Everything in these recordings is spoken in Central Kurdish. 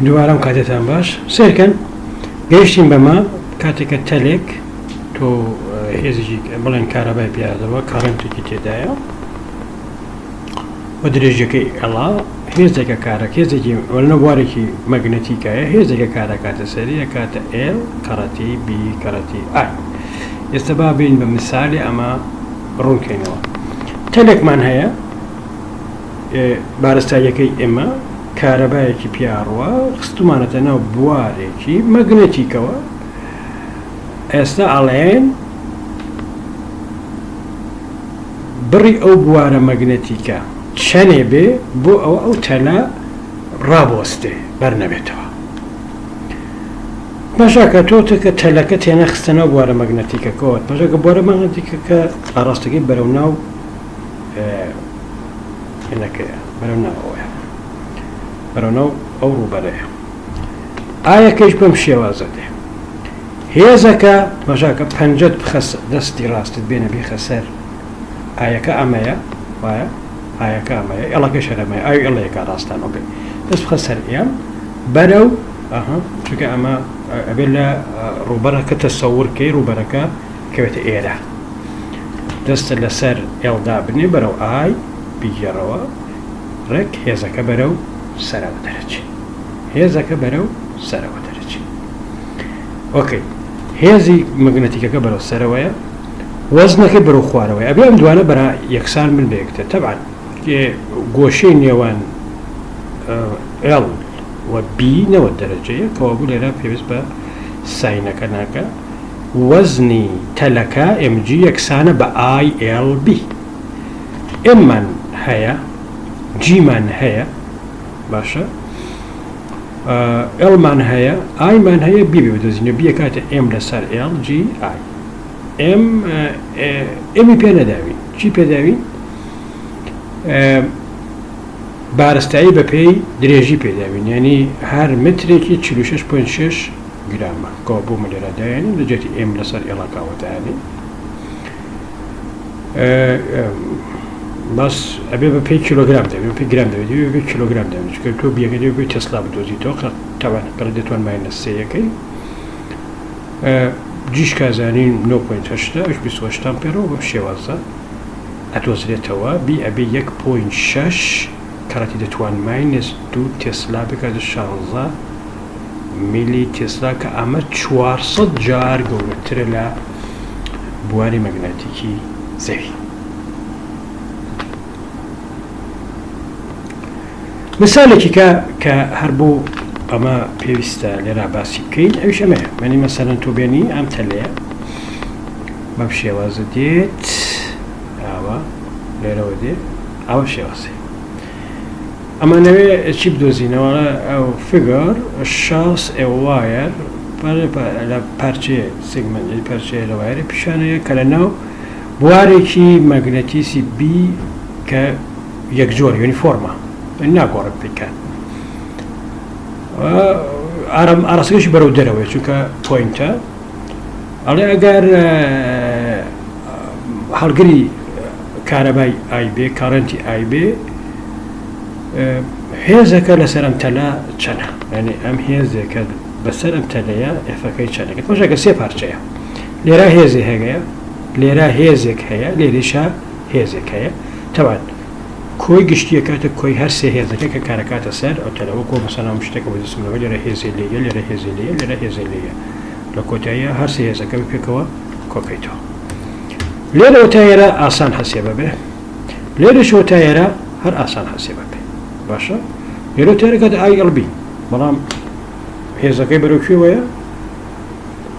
دوبارەم کاتێتان باش سێرکەن گەیشتین بەمە کاتێکە تەلێک تۆ هێزیی بڵێن کارەبای پیادەوە کارنتێکی تێدایە و درێژەکەی ئەڵا هێزێکە کارەکە هێزێکی وەلنە بوارێکی مەگنەتیکایە هێزێکە کارەکاتە سەریە کاتە ئێل کەڕەتی بی کەڕەتی ئای ئێستا با بین بە مثالی ئەمە ڕوونکەینەوە تەلێکمان هەیە بارستاییەکەی ئێمە کارەبایەکی پیاڕوە خستومانەتە ناو بوارێکی مەگنەتیکەوە ئێستا ئەڵێن بڕی ئەو بوارە مەگنەتیکە چەنێ بێ بۆ ئەو تەلە ڕابۆستێ بەرنەبێتەوە باشاکە تۆتە کە تەلەکە تێنە خستەنەوە بوارە مەگنەتیکەکەوت باشاکە بوارە مەگنەتیکەکە ئاڕاستەکەی بەرەو ناو هێنەکەیە بەرەو ناوەوەیە بەرەو ناو ئەو ڕووبەرەیە ئایەکەش بەم شێوازە دێ هێزەکە باشاکە پەنجەت دەستی ڕاستت بێنە بیخە سەر ئایەکە ئەمەیە وایە ئایەکە ئەمەیە ئەڵەکە شەرەمەیە ئاوی ئەڵەیەکە ڕاستانەوە بێ دەست بخە سەر ئێم بەرەو چونکە ئەمە ئەبێت لە ڕووبەرەکە تەسەورکەی ڕووبەرەکە کەوێتە ئێرە دەستە لەسەر ئێڵدا بنێ بەرەو ئای بیگەڕەوە ڕێک هێزەکە بەرەو سەرەوە دەرەچی هێزەکە بەرەو سەرەوە دەرەچی ئۆکەی هێزی مەگنەتیکەکە بەرەو سەرەوەیە وەزنەکەی بەرەو خوارەوەی ئەبێ ئەم دوانە بەرا یەکسان من بەیەکتە تەبعاً گۆشەی نێوان ئێڵ و بی نەوە دەرەجەیە کەوا بوو لێرە پێویست بە ساینەکە ناکە وەزنی تەلەکە MG یەکسانە بە ILB ئێممان هەیە جیمان هەیە باشە ئێڵمان هەیە ئایمان هەیە بی بدۆزینە بیە کاتە ئێم لەسەر ئێڵ جی ئای ئێمی پێ نەداوین چی پێداوین بارستایی بە پێی درێژی پێداوین یعنی هەر مترێکی 46.6 گرامە کەوا بۆ مەلێرەدایانی لەجێتی ئێم لەسەر ئێڵەکاوەدایانی بەس ئەبێ بە پێی کیلۆگرام دەبێت پێ گرام دەبێت بێ کیلۆگرام دەبێت چکە تۆ بیەکە دەبێت بێ تەسلا بدۆزیتەوە تاوان کەڵ دەتوان ماینە سەیەکەی جیش کازانین 9.8 28 ئەمپێرەوە بە شێوازە ئەدۆزرێتەوە بی ئەبێ 1.6 کەڕەتی دەتوان ماینەس 2 تسلا بکات 16 میلی تسلا کە ئەمە 400 جار گەورەترە لە بواری مەگنەتیکی زەوی مثالێکی کە هەر بۆ ئەمە پێویستە لێرا باسی بکەین ئەویش ئەمەیە مەنی مەسەلەن تۆ بێنی ئەم تەلەیە بەم شێوازە دێت ئاوە لێرەوە دێت ئەوە شێوازێ ئەمانەوێ چی بدۆزینەوە ئەو فگەر شاس ئێوایر لە پارچەیە سگمەنتی پارچەیە لە وایری پیشانەیە کە لە ناو بوارێکی مەگنەتیسی بی کە یەکجۆر یونیفۆرمە ناگۆڕێت بکەن ئاراسەکەشی بەرەو دەرەوەی چونکە پۆینتە ئەڵێ ئەگەر هەڵگری کارەبای ئایبێ کارنتی ئایبێ هێزەکە لەسەر ئەم تەلا چەنە یعنی ئەم هێزێکە بەسەر ئەم تەلەیە ئێفەکەی چەنەکەت باشەکە سێ پارچەیە لێرە هێزی هەیە لێرە هێزێک هەیە لێریشە هێزێک هەیە تەوان کۆی گشتیە کاتە کۆی هەر سێ هێزەکە کە کارەکاتە سەر ئەو تەلەوە کۆ مەسەلام شتێکە بۆ دەسمەوە لێرە هێزی لێیە لێرە هێزی لێیە لێرە هێزی لێیە لە کۆتاییە هەر سێ هێزەکە پێکەوە کۆکەیتەوە لێرەوە تایەرە ئاسان هەسێبە بێ لێرەشەوە تایەرە هەر ئاسان هەسێبە بێ باشە لێرە تایەرەکەت ILB بەڵام هێزەکەی بەرەو کوێوەیە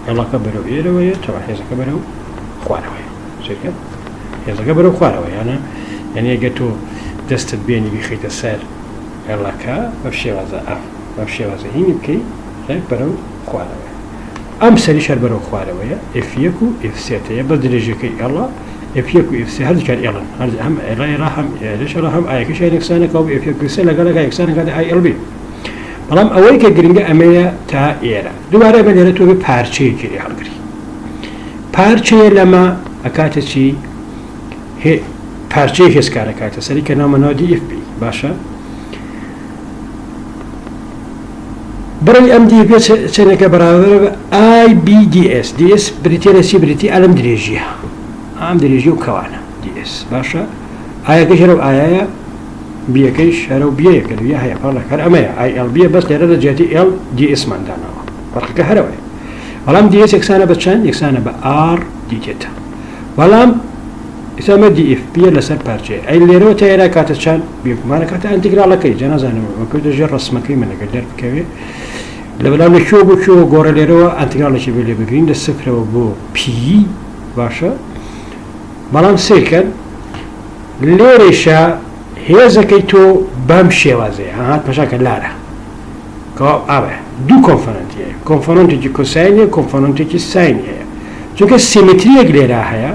ئێڵەکە بەرەو ئێرەوەیە تەوا هێزەکە بەرەو خوارەوەیە چێکە هێزەکە بەرەو خوارەوە یانە یعنی ئەگە تۆ دەستت بێنی بیخیتە سەر ئێڵەکە بە شێوازە بە شێوازە هینی بکەی ڕێک بەرەو خوارەوەیە ئەم سەری شەر بەرەو خوارەوەیە F1 و F3 بە درێژەکەی ئێڵە F1 و F3 هەردووکیان ئێڵن هەم ئێڵێرا هەم ئێرەشەڵە هەم ئایەکەشیان یەکسانەکە و F1 و F3 لەگەڵەکە یەکسانەکە ILB بەڵام ئەوەی کە گرنگە ئەمەیە تا ئێرە دووبارە بە لێرە تۆ بێ پارچەیەکی لێ هەڵگری پارچەیە لەمە ئەکاتە چی پارچەیە هێزکارەکاتە سەری کە ناومەناو DFB باشە برای ئەم دی پێ چەندێکە بەراورد بە IBDS DS بریتێ لە چی بریتی ئەلم درێژیە ئەم درێژی و کەوانە DS باشە ئایەکەش هەرە ئایایە بیەکەیش هەرە و بیەکە دویە هەیە پاڵەکە ئەمەیە ILB بەس لێرە لە جێتی LDS مادانەوە فەرقەکە هەرەوەی بەڵام DS یەکسانە بە چەند یەکسانە بە R دیتێتە بەڵام ئێستا DF بیە لەسەر پارچەیە ئەی لێرەوە تا ئێرە کاتە چەند بیەکمانە کاتە ئەنتیگرالەکەی جا نازانم وەکوتە ژێر ڕسمەکەی منەکە دەربکەوێ لە بەلام لە شۆ بۆ شۆ گۆڕە لێرەوە ئەنتیگرالێکی بێ لێ بگرین لە سفرەوە بۆ P باشە بەڵام سێکەن لێرەیشە هێزەکەی تۆ بەم شێوازەیە هات پەشاکە لارە کەوا ئاوە دوو کۆنفەرەنتی هەیە کۆنفەرەنتێکی کۆساینیە کۆنفەرەنتێکی ساینی هەیە چونکە سیمتریەک لێرە هەیە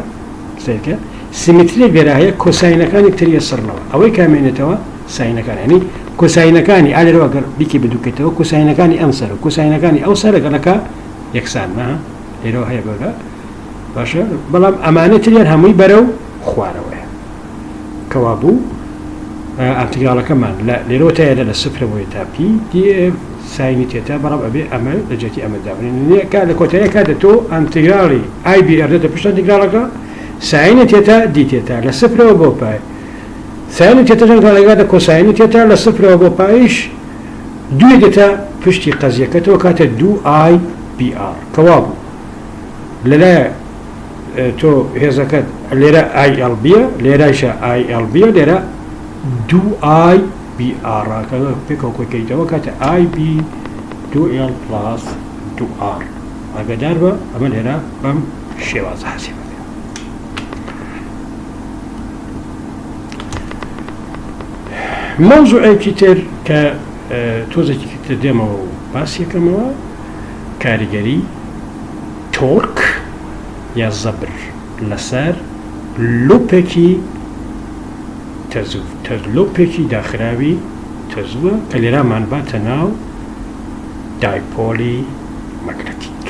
سێکە سیمتریەک لێرە هەیە کۆساینەکان یەکتریە سڕنەوە ئەوەی کامێنێتەوە ساینەکان ینی کۆساینەکانی ئالێرەوە گەر بیکی بدوکێتەوە کۆساینەکانی ئەم سەر و کۆساینەکانی ئەو سەر لەگەڵەکە یەکسان نە لێرەوە هەیە بەگە باشە بەڵام ئەمانە تریان هەمووی بەرەو خوارەوەیە کەوا بوو ئەنتیگرالەکەمان لێرەوە تایەدە لە سفرەوەی تاپی DF ساینی تێتە بەڵام ئەبێ ئەمە لە جێتی ئەمە دابنێنێکە لە کۆتاییە کاتە تۆ ئەنتیگرالی IBR دێتە پشت ئەنتیگرالەکە ساینی تێتە دی تێتە لە سفرەوە بۆ پای ساینی تێتە ژەنگاڵێگاتە کۆساینی تێتە لە سفرەوە بۆ پایش دوێ دێتە پشتی قەزیەکەتەوە کاتە 2IBR کەوا بوو لەلایە تۆ هێزەکەت لێرە ILB لێرایشە ILB لێرە 2IBR ڕاکەوە پێکەوە کۆکەیتەوە کاتە IB 2L plus 2R ئاگادار بە ئەمە لێرە بەم شێوازە حەسیب موضوعێکی تر کە تۆزێکی تر دێمەوە و باسی یەکەمەوە کاریگەری تۆرک یا زەبر لەسەر لۆپێکی تەزوو لۆپێکی داخراوی تەزووە کە لێرەمان باتە ناو دایپۆلی مەگنەتیک